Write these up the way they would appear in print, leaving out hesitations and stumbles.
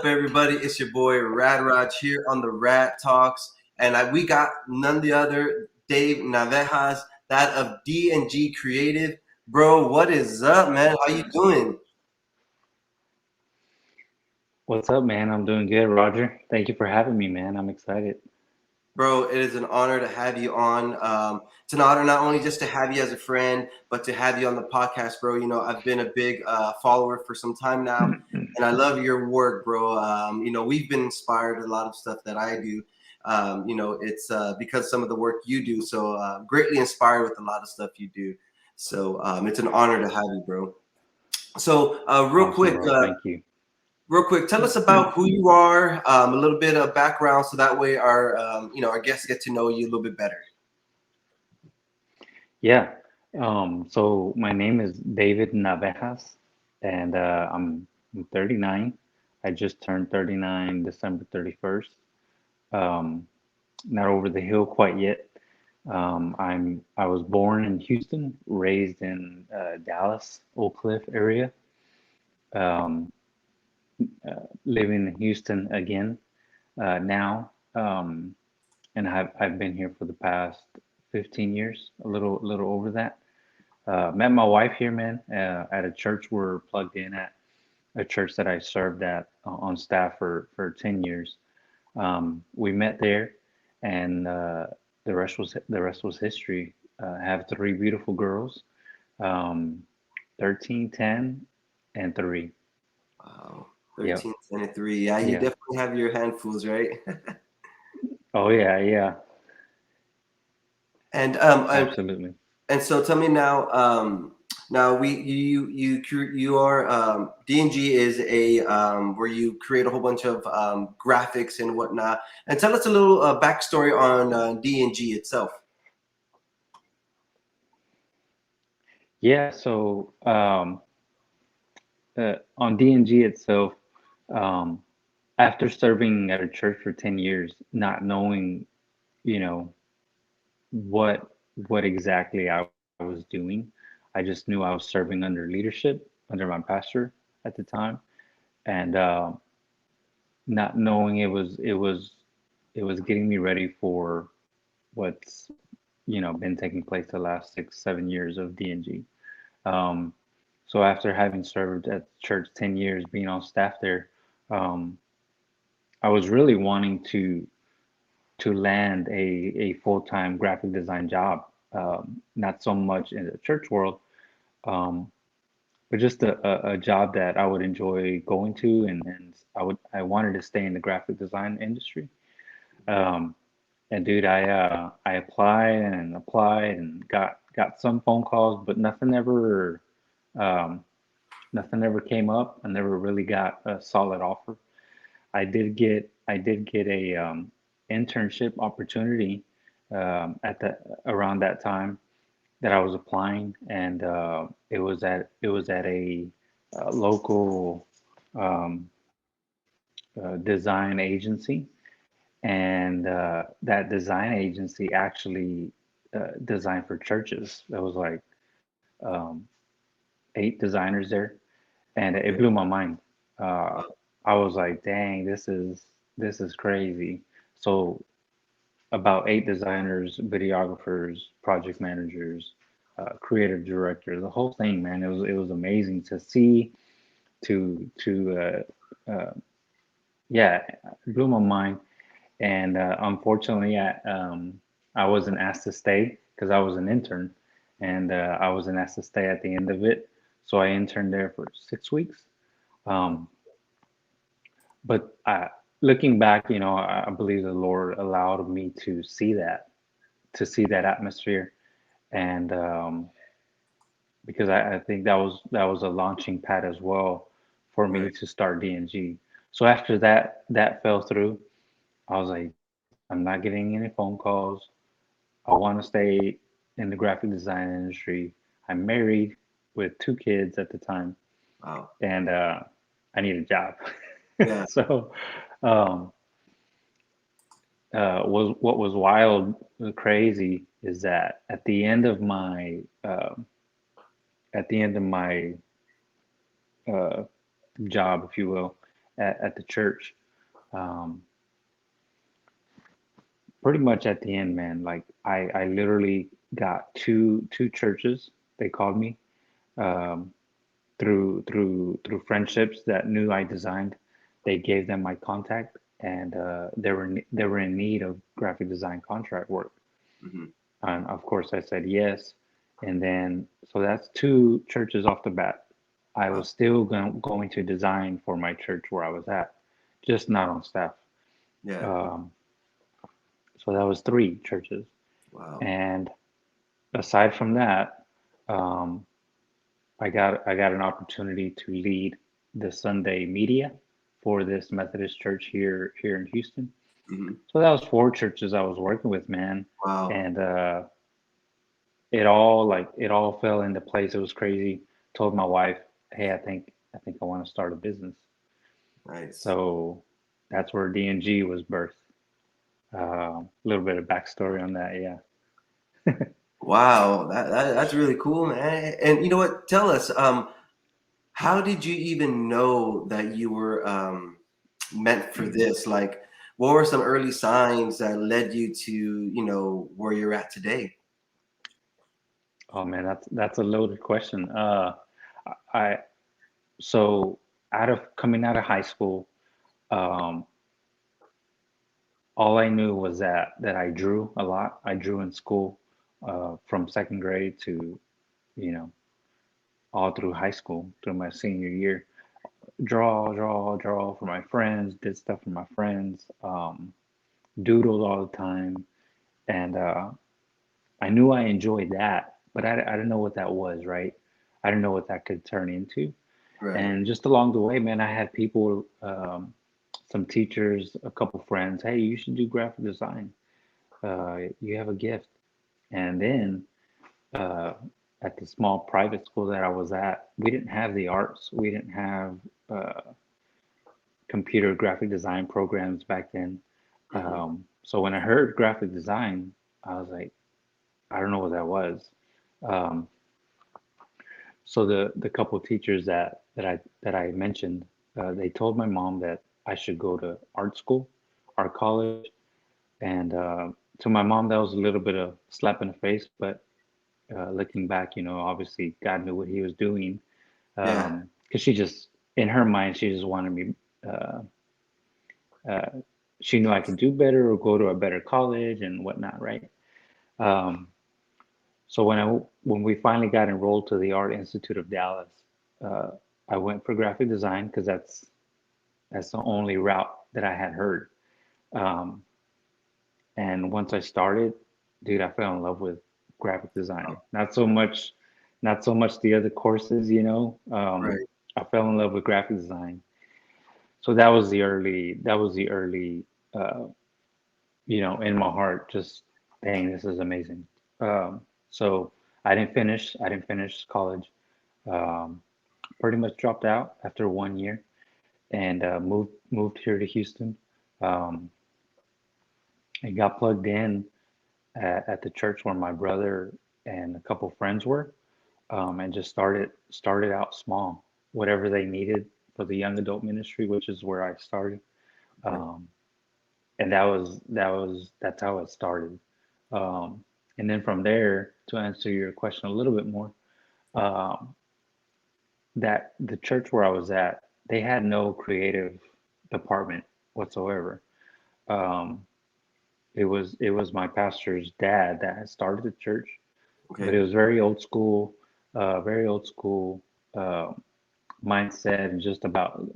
up, everybody? It's your boy Rad Raj here on the Rad Talks, and we got none the other Dave Navejas, that of DNG Creative. Bro, what is up, man? How you doing? What's up, man? I'm doing good, Roger. Thank you for having me, man. I'm excited. Bro, it is an honor to have you on. It's an honor not only just to have you as a friend, but to have you on the podcast, bro. You know, I've been a big follower for some time now, and I love your work, bro. We've been inspired a lot of stuff that I do. It's because some of the work you do. So greatly inspired with a lot of stuff you do. So it's an honor to have you, bro. So Awesome, bro. Thank you. real quick, tell us about who you are, a little bit of background, so that way our guests get to know you a little bit better. Yeah. So my name is David Navejas, and I'm 39. I just turned 39 December 31st. Um, Not over the hill quite yet. I was born in Houston, raised in Dallas, Oak Cliff area. Um, Living in Houston again now. And I've been here for the past 15 years, a little over that. Met my wife here, man, at a church we're plugged in at, a church that I served at on staff for 10 years. We met there, and the rest was history. I have three beautiful girls, um, 13, 10, and 3. Wow, Yep. 13, 23. Yeah, you Yeah. definitely have your handfuls, right? Oh yeah, yeah, and um, and, absolutely. and so tell me now. Now you are DNG is a where you create a whole bunch of graphics and whatnot. And tell us a little backstory on DNG itself. Yeah, so on DNG itself, um, after serving at a church for 10 years, not knowing, you know, what what exactly I was doing, I just knew I was serving under leadership, under my pastor at the time, and not knowing it was getting me ready for what's, been taking place the last 6, 7 years of DNG. Um, so after having served at church 10 years, being on staff there, um, I was really wanting to land a full-time graphic design job, not so much in the church world, um, but just a job that I would enjoy going to, and I wanted to stay in the graphic design industry. Um, and dude, I applied and got some phone calls, but um, nothing ever came up. I never really got a solid offer. I did get a internship opportunity at the around that time that I was applying, and it was at a local um, design agency, and that design agency actually designed for churches. There was like um, 8 designers there, and it blew my mind. Uh, I was like, "Dang, this is crazy." So about 8 designers, videographers, project managers, creative directors, the whole thing, man. It was amazing to see, to yeah, it blew my mind. And unfortunately, I wasn't asked to stay because I was an intern, and I wasn't asked to stay at the end of it. So I interned there for 6 weeks. Um, but looking back, I believe the Lord allowed me to see that atmosphere, and because I think that was a launching pad as well for me Right. to start DNG. So after that fell through, I was like, I'm not getting any phone calls. I want to stay in the graphic design industry. I'm married with 2 kids at the time, Wow. and I need a job. Yeah. So, um, was what was wild, crazy is that at the end of my uh, job, if you will, at the church. Um, Pretty much at the end, man. Like I literally got two churches. They called me um, through friendships that knew I designed. They gave them my contact, and they were in need of graphic design contract work. Hmm. And of course, I said yes. And then, so that's two churches off the bat. I Wow. was still going to design for my church where I was at, just not on staff. Yeah. Um, so that was three churches. Wow. And aside from that, um, I got an opportunity to lead the Sunday media for this Methodist church here in Houston. Hmm. So that was four churches I was working with, man. Wow. And it all fell into place. It was crazy. Told my wife, "Hey, I think I want to start a business." Nice. So that's where DNG was birthed. A little bit of backstory on that, yeah. Wow. That's really cool, man. And you know what? Tell us, how did you even know that you were meant for this? Like, what were some early signs that led you to, where you're at today? Oh man, that's a loaded question. I so out of coming out of high school, um, all I knew was that I drew a lot. I drew in school, from second grade to, you know, all through high school, through my senior year. Draw for my friends, did stuff for my friends, doodled all the time. And I knew I enjoyed that, but I didn't know what that was, right? I didn't know what that could turn into. Right. And just along the way, man, I had people, some teachers, a couple friends, hey, you should do graphic design. You have a gift. And then uh, at the small private school that I was at, we didn't have the arts. We didn't have uh, computer graphic design programs back then. Hmm. So when I heard graphic design, I was like, I don't know what that was. Um, so the couple of teachers that I mentioned, they told my mom that I should go to art school, art college, and to my mom that was a little bit of slap in the face. But looking back, obviously God knew what He was doing, Yeah. because she just in her mind she just wanted me. Uh, uh, she knew I could do better or go to a better college and whatnot, right? Um, so when we finally got enrolled to the Art Institute of Dallas, uh, I went for graphic design because that's the only route that I had heard. Um, and once I started, dude, I fell in love with graphic design. Not so much the other courses, Right. I fell in love with graphic design. So that was the early, uh, in my heart, just dang, this is amazing. So I didn't finish college. Um, Pretty much dropped out after 1 year and moved here to Houston. Um, and got plugged in at the church where my brother and a couple friends were, and just started out small, whatever they needed for the young adult ministry, which is where I started. Right. Um, and that's how it started. And then from there, to answer your question a little bit more, um, that the church where I was at, they had no creative department whatsoever. Um, it was my pastor's dad that had started the church, but Okay. it was very old school uh, mindset and just about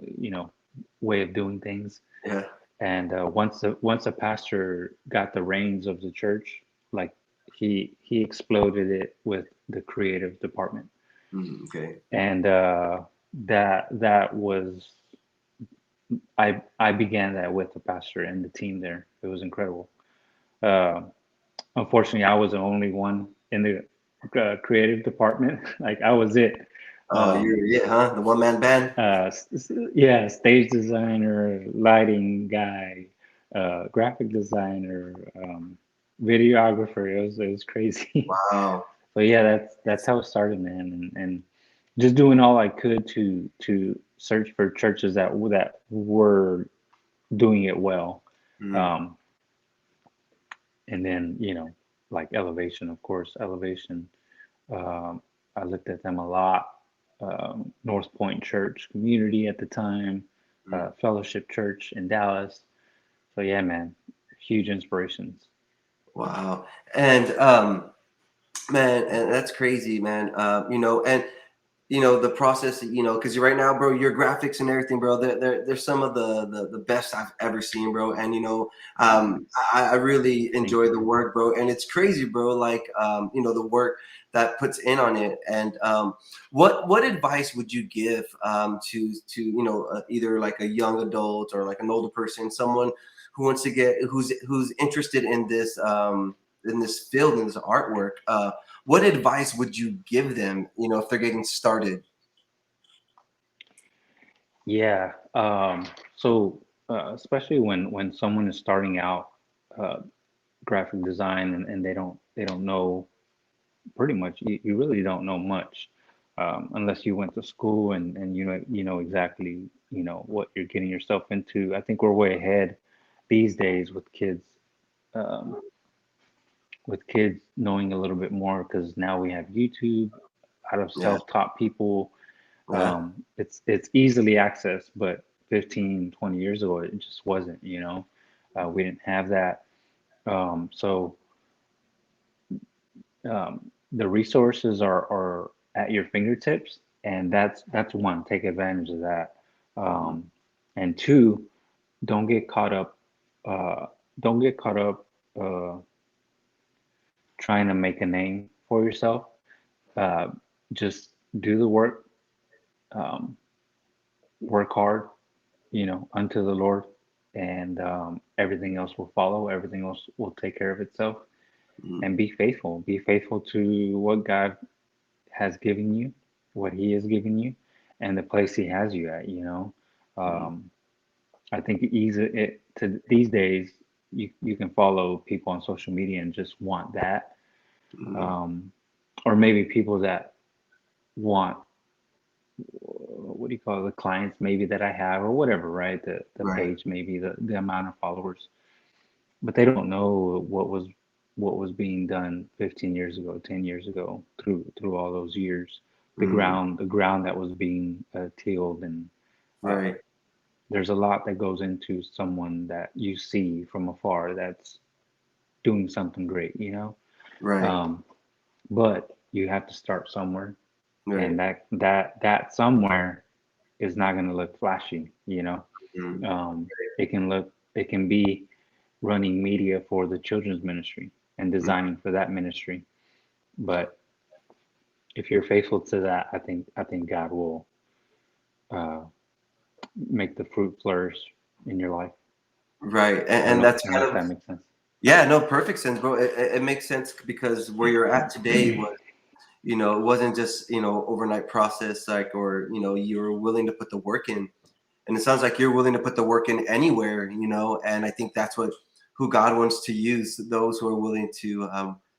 way of doing things. Yeah. And once a pastor got the reins of the church, like he exploded it with the creative department, Mm, okay. and that was I began that with the pastor and the team there. It was incredible. Uh, Unfortunately, I was the only one in the creative department. Like I was it. Oh, Um, you're it, huh? The one man band. yeah, stage designer, lighting guy, graphic designer, videographer. It was crazy. Wow. So yeah, that's how it started, man. And just doing all I could to search for churches that were doing it well. Mm, Um, and then, like Elevation, of course, Elevation. Um, I looked at them a lot. North Point Church Community at the time, mm. Fellowship Church in Dallas. So yeah, man, huge inspirations. Wow. And man, and that's crazy, man. And the process, because right now, bro, your graphics and everything, bro, they're some of the best I've ever seen, bro. And I really Thank enjoy you. the work, bro. And it's crazy, bro. Like the work that puts in on it. And what advice would you give to either like a young adult or like an older person, someone who wants to who's interested in this field, in this artwork? What advice would you give them, if they're getting started? Yeah. So especially when someone is starting out uh, graphic design and they don't know pretty much you really don't know much unless you went to school and you know exactly what you're getting yourself into. I think we're way ahead these days um, with kids knowing a little bit more because now we have YouTube, a lot of Yeah, self-taught people. right, It's easily accessed, but 15, 20 years ago it just wasn't. We didn't have that. So the resources are at your fingertips, and that's one. Take advantage of that. mhm, Um, and two, don't get caught up. Uh, don't get caught up uh, trying to make a name for yourself. Uh, just do the work. Um, Work hard. Unto the Lord, and everything else will follow. Everything else will take care of itself. mhm, And be faithful. Be faithful to what God has given you, what He has given you, and the place He has you at. mhm, Um, I think easy it to these days. You can follow people on social media and just want that, mhm. um, or maybe people that want what do you call it, the clients maybe that I have or whatever, right? The Right, page, maybe the amount of followers, but they don't know what was being done 15 years ago, 10 years ago, through all those years, mhm, the ground that was being tilled, and uh, right, there's a lot that goes into someone that you see from afar that's doing something great. right, Um, but you have to start somewhere, and right, that somewhere is not going to look flashy. mhm, Um, it can be running media for the children's ministry and mhm. designing for that ministry. But if you're faithful to that, I think God will uh, make the fruit flourish in your life. Right. I don't And know. that's I don't know kind if of, that makes sense. yeah, no, perfect sense, bro. It makes sense because where you're at today was, it wasn't just, overnight process, like, or, you were willing to put the work in. And it sounds like you're willing to put the work in anywhere, and I think that's who God wants to use, those who are willing to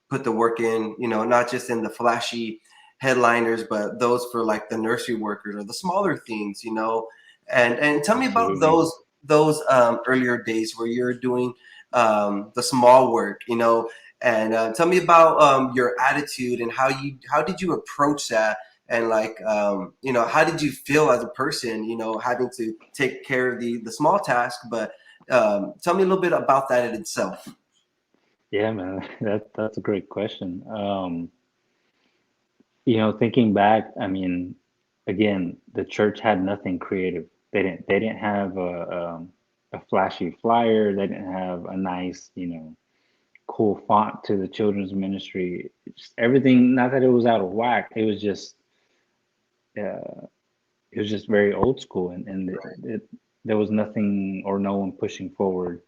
put the work in, not just in the flashy headliners, but those for like the nursery workers or the smaller things, and tell me about Absolutely. those earlier days where you're doing the small work, and tell me about your attitude and how did you approach that, and like how did you feel as a person, having to take care of the small task, but tell me a little bit about that in itself. Yeah, man. That's a great question. Thinking back, I mean, again, the church had nothing creative. They didn't have a flashy flyer. They didn't have a nice, cool font to the children's ministry. Just everything, not that it was out of whack. Uh, it was just very old school, and there was nothing or no one pushing forward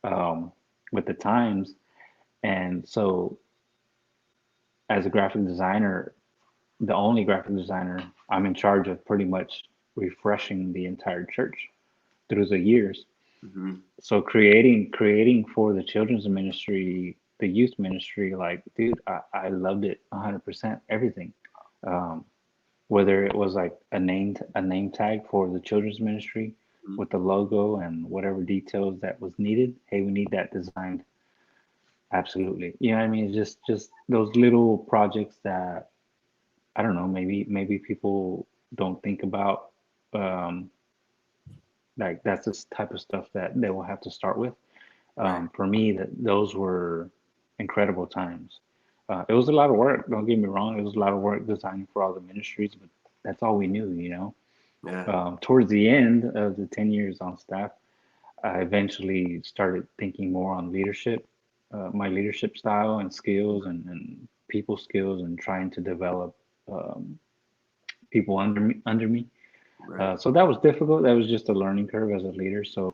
um, with the times. And so, as a graphic designer, the only graphic designer, I'm in charge of pretty much refreshing the entire church through the years. Hmm. So creating for the children's ministry, the youth ministry, like dude, I loved it 100%, everything. Um, whether it was like a name tag for the children's ministry Mm. with the logo and whatever details that was needed. Hey, we need that designed. Absolutely. You know what I mean? It's just those little projects that I don't know, maybe people don't think about. Um, like that's the type of stuff that they will have to start with. Right. For me, that those were incredible times. It was a lot of work. Don't get me wrong. It was a lot of work designing for all the ministries, but that's all we knew, you know. Yeah. Towards the end of the 10 years on staff, I eventually started thinking more on leadership, my leadership style and skills and people skills and trying to develop um, people under me. Right. So that was difficult. That was just a learning curve as a leader. So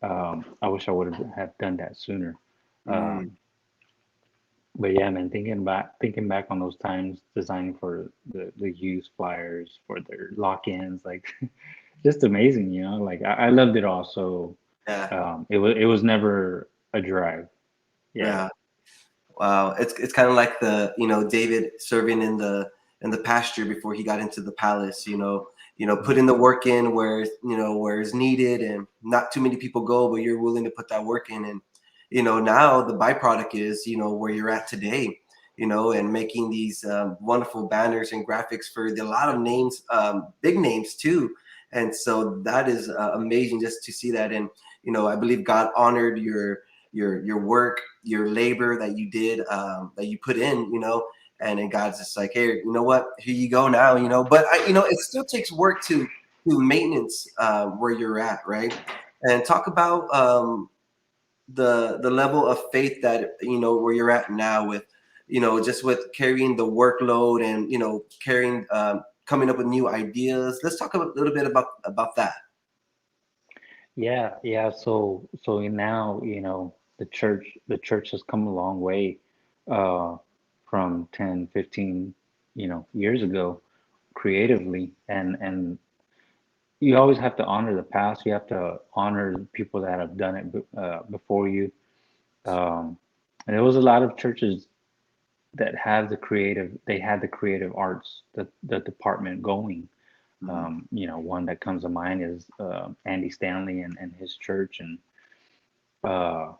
I wish I would have done that sooner. Mm. Um, but yeah, man, thinking back on those times designing for the youth flyers for their lock-ins, like just amazing, you know. Like I loved it all. So Yeah. it was never a drag. Yeah. Yeah. Wow, it's kind of like the David serving in the pasture before he got into the palace. Putting the work in where it's needed, and not too many people go, but you're willing to put that work in, and now the byproduct is where you're at today. And making these wonderful banners and graphics for a lot of names, big names too. And so that is amazing just to see that. And I believe God honored your work, your labor that you did, that you put in, and then God's just like, hey, you know what? Here you go now, But it still takes work to maintenance where you're at, right? And talk about the level of faith that where you're at now with, just with carrying the workload and carrying coming up with new ideas. Let's talk a little bit about that. Yeah, yeah. So now, the church has come a long way uh, from 10, 15, years ago creatively. And you always have to honor the past. You have to honor the people that have done it before you. Um, and there was a lot of churches that they had the creative arts, the department going. Mhm. One that comes to mind is Andy Stanley and his church, and uh,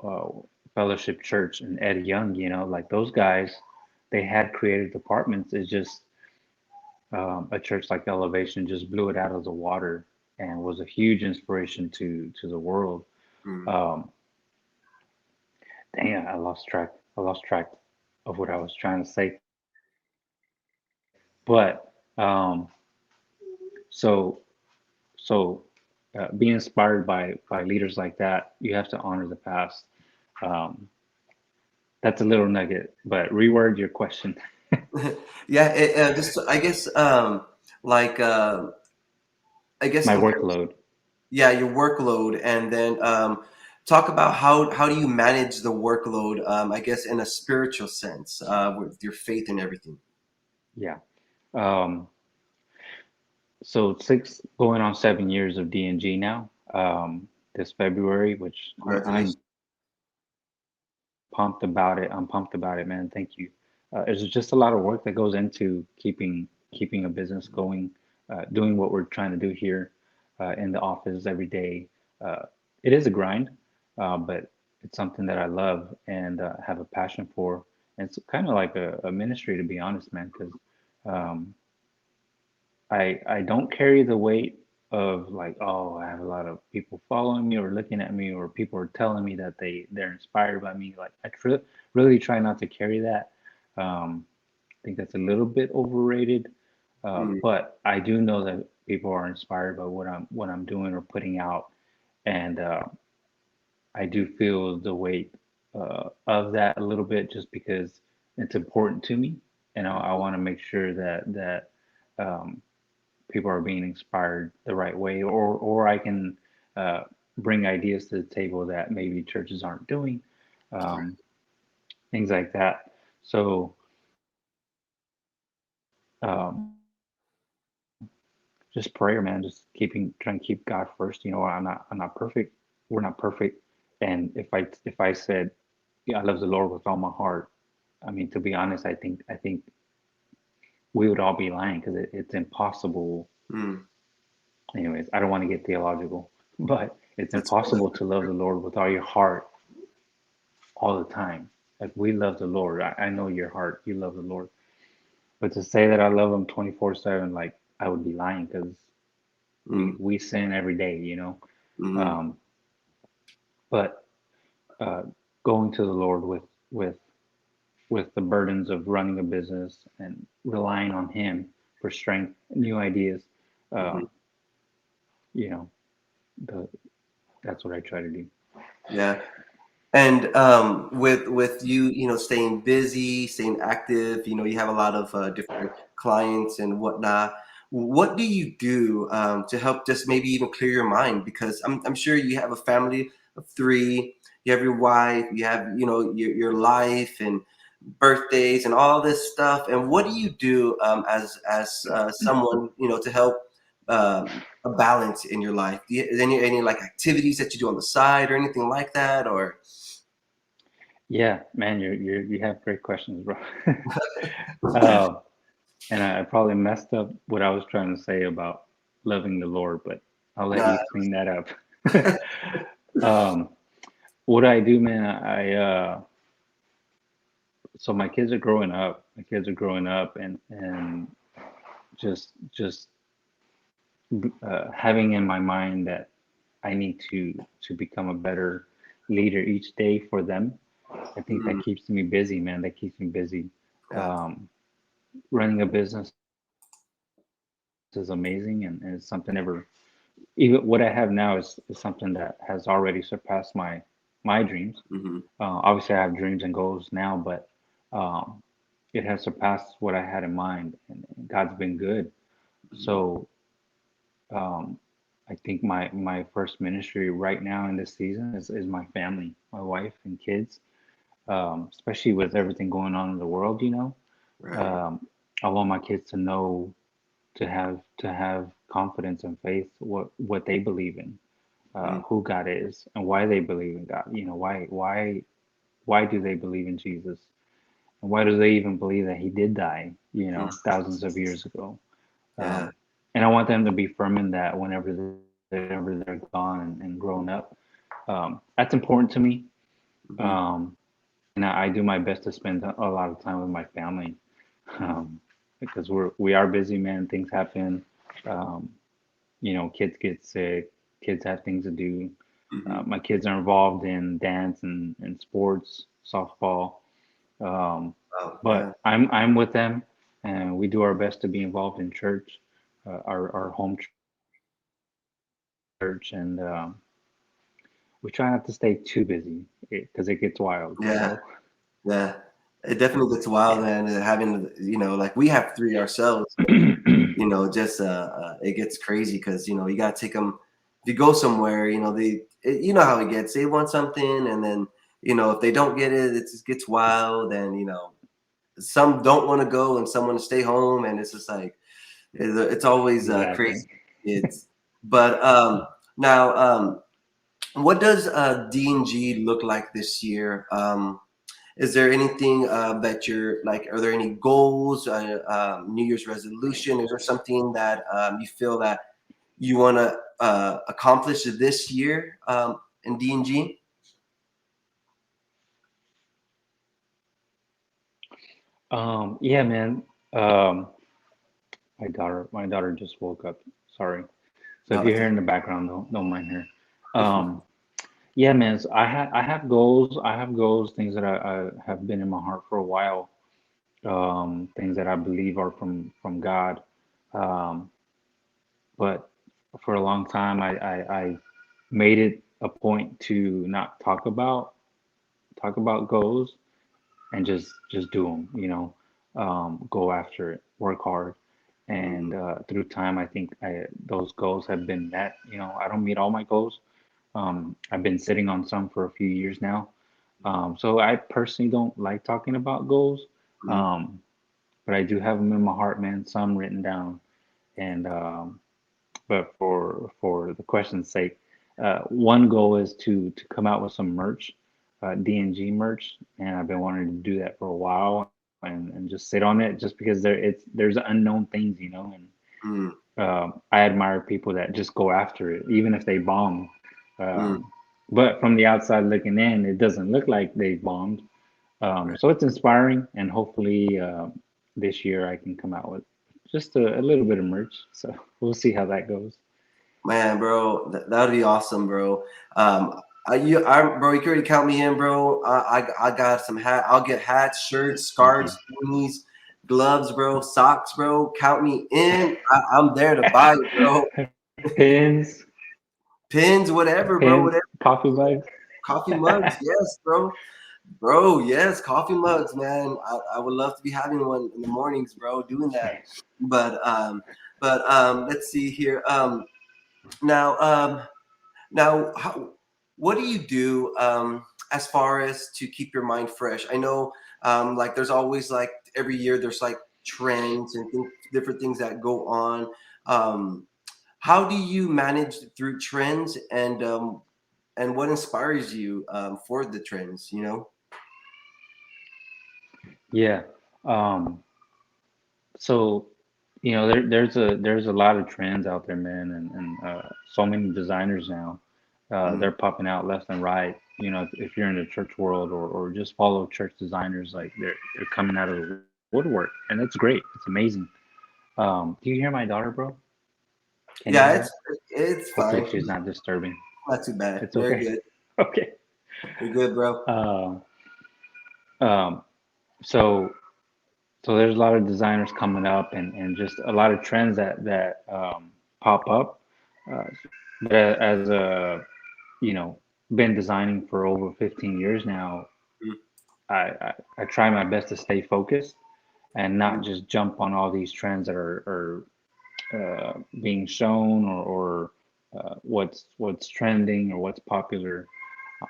uh, Fellowship Church and Ed Young. Like those guys, they had creative departments. It's just a church like Elevation just blew it out of the water and was a huge inspiration to the world. Mhm. Um, Dang it, I lost track. I lost track of what I was trying to say. But so so being inspired by leaders like that, you have to honor the past. Um, that's a little nugget, but reword your question. Yeah, just I guess like I guess My compared workload. yeah, your workload, and then talk about how do you manage the workload, I guess in a spiritual sense, with your faith and everything. Yeah. Um, so six going on 7 years of DNG now. This February, which I'm Congratulations. pumped about it. I'm pumped about it, man. Thank you. There's just a lot of work that goes into keeping a business going, doing what we're trying to do here in the office every day. Uh, it is a grind, but it's something that I love and have a passion for. And it's kind of like a ministry, to be honest, man, because um, I don't carry the weight of like, oh, I have a lot of people following me or looking at me or people are telling me that they're inspired by me. Like really try not to carry that. I think that's a little bit overrated. Mm. But I do know that people are inspired by what I'm doing or putting out, and I do feel the weight of that a little bit just because it's important to me, and I want to make sure that um, people are being inspired the right way, or I can uh, bring ideas to the table that maybe churches aren't doing, um, things like that. So just prayer, man. Just trying to keep God first. I'm not perfect. We're not perfect. And if I said, yeah, I love the Lord with all my heart, I mean, to be honest, I think we would all be lying because it's impossible. Mm, Anyways, I don't want to get theological, but it's that's impossible to love the Lord with all your heart all the time. Like we love the Lord. I know your heart, you love the Lord. But to say that I love him 24/7, like I would be lying because mm, we sin every day, you know. mm, Um, but uh, going to the Lord with with the burdens of running a business and relying on Him for strength, new ideas, uh, mm. you know, the, that's what I try to do. Yeah. And with you, staying busy, staying active, you have a lot of different clients and whatnot. What do you do to help just maybe even clear your mind? Because I'm sure you have a family of three, you have your wife, you have, your life and birthdays and all this stuff. And what do you do as someone, to help a balance in your life? Is any like activities that you do on the side or anything like that, or? Yeah, man, you have great questions, bro. uh, and I probably messed up what I was trying to say about loving the Lord, but I'll let Nah. you clean that up. um, what I do, man, so my kids are growing up. My kids are growing up, and just having in my mind that I need to become a better leader each day for them. I think that Mm, keeps me busy, man. That keeps me busy. yeah. Um, Running a business is amazing, and it's something I've never even what I have now is something that has already surpassed my dreams. Hmm. Obviously, I have dreams and goals now, but um, it has surpassed what I had in mind, and God's been good. Hmm. So um, I think my first ministry right now in this season is my family, my wife and kids. Especially with everything going on in the world, you know. Right. Um, I want my kids to know to have confidence and faith what they believe in, Mm, who God is, and why they believe in God. You know, why do they believe in Jesus, and why do they even believe that He did die? You mm, know, thousands of years ago. yeah. And I want them to be firm in that whenever they're gone and grown up. That's important to me. Hmm. Um, and I do my best to spend a lot of time with my family, um, because we are busy, man. Things happen. Um, you know, kids get sick. Kids have things to do. Hmm. My kids are involved in dance and sports, softball. Um, Oh, yeah. but I'm with them, and we do our best to be involved in church, our home church, and we try not to stay too busy because it gets wild. Yeah. So Yeah. It definitely gets wild, yeah. man. Having, like we have three ourselves. Just it gets crazy because you got to take them. If you go somewhere, you know how it gets. They want something, and then if they don't get it, it just gets wild. And some don't want to go, and some want to stay home, and it's just like it's always crazy. Exactly. It's but now what does DNG look like this year? Is there anything that you're like? Are there any goals? New Year's resolution? Is there something that you feel that you want to accomplish this year in DNG? Yeah, man. Um, my daughter just woke up. Sorry. So if No, you're it's hearing the background, don't mind her. Um, yeah, man. So I have goals. I have goals. Things that I have been in my heart for a while. Things that I believe are from God. Um, but for a long time, I made it a point to not talk about goals and just do them. You know, go after it, work hard, mm, and through time, I think those goals have been met. You know, I don't meet all my goals. I've been sitting on some for a few years now, so I personally don't like talking about goals, mm, um, but I do have them in my heart, man. Some written down, and but for the question's sake, one goal is to come out with some merch, DNG merch, and I've been wanting to do that for a while. and just sit on it just because there's unknown things, and Mm, I admire people that just go after it, even if they bomb. mm, But from the outside looking in, it doesn't look like they bombed. right. So it's inspiring, and hopefully this year I can come out with just a little bit of merch. So we'll see how that goes. Man, bro, that would be awesome, bro. Bro, you can already count me in, bro. I got some hat. I'll get hats, shirts, Thank you. scarves, beanies, gloves, bro, socks, bro. Count me in. I'm there to buy it, bro. Pins, Pins, whatever, bro. pins, Whatever. coffee mugs. Coffee mugs, yes, bro. Bro, yes, coffee mugs, man. I would love to be having one in the mornings, bro, doing that. Nice. But let's see here. Now now what do you do as far as to keep your mind fresh? I know like there's always like every year there's like trends and different things that go on. Um, how do you manage through trends and what inspires you for the trends? You know. Yeah. Um, so, there's a lot of trends out there, man, and so many designers now. Mm, They're popping out left and right. If you're in the church world or just follow church designers, like they're coming out of the woodwork, and it's great. It's amazing. Do you hear my daughter, bro? Can you yeah, hear her? it's Hopefully fine. she's not disturbing. Not too bad. It's Very okay. good. Okay. You're good, bro. Um, um, so so there's a lot of designers coming up and just a lot of trends that pop up. Uh, but as a been designing for over 15 years now, Mm, I try my best to stay focused and not mm, just jump on all these trends that are being shown or what's trending or what's popular.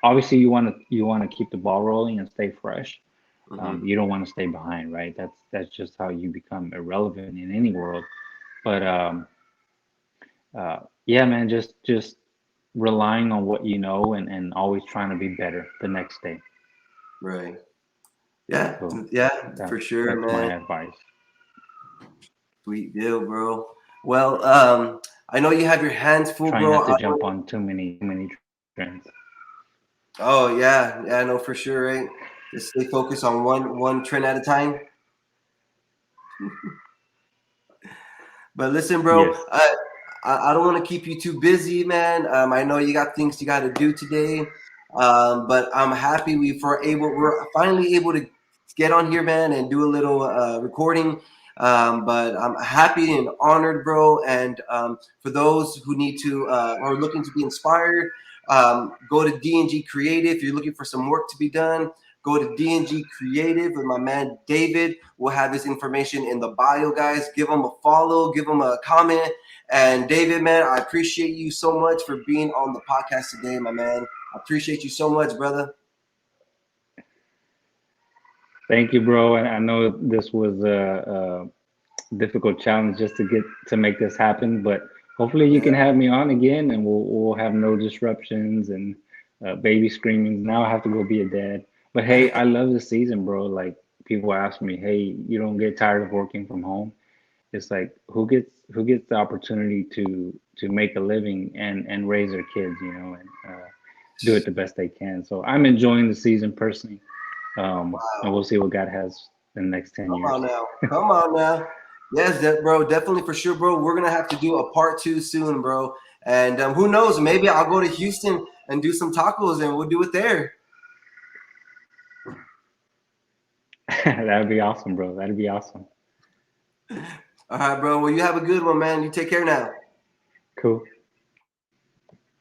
Obviously, you want to keep the ball rolling and stay fresh. mhm. You don't want to stay behind, right? That's just how you become irrelevant in any world. But yeah, man, just relying on what you know and always trying to be better the next day. Right. Yeah, So yeah, for that's sure, that's my man. advice. Sweet deal, bro. Well, I know you have your hands full, Trying bro. not to jump on too many trends. Oh yeah, yeah, I know for sure, right? Just stay focused on one trend at a time. But listen, bro, Yes. I don't want to keep you too busy, man. I know you got things you got to do today, but I'm happy we're finally able to get on here, man, and do a little recording. But I'm happy and honored, bro. And for those who need to or looking to be inspired, go to DNG Creative. If you're looking for some work to be done, go to DNG Creative with my man David. We'll have his information in the bio, guys. Give him a follow, give him a comment. And David, man, I appreciate you so much for being on the podcast today, my man. I appreciate you so much, brother. Thank you, bro. And I know this was a difficult challenge just to make this happen, but hopefully you Yeah. can have me on again, and we'll have no disruptions and baby screaming. Now I have to go be a dad. But hey, I love the season, bro. Like people ask me, hey, you don't get tired of working from home? It's like who gets the opportunity to make a living and raise their kids, and do it the best they can. So I'm enjoying the season personally, and we'll see what God has in the next 10 Come years. on now. Come on now. Yes, bro. Definitely for sure, bro. We're gonna have to do a part two soon, bro. And who knows? Maybe I'll go to Houston and do some tacos, and we'll do it there. That'd be awesome, bro. That'd be awesome. All right, bro. Well, you have a good one, man. You take care now. Cool.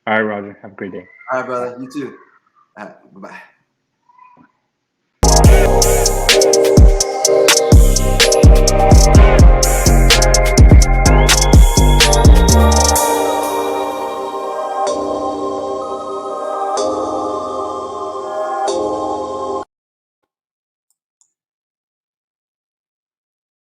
All right, Roger. Have a great day. All right, Bye. brother. You too. All right. Bye bye.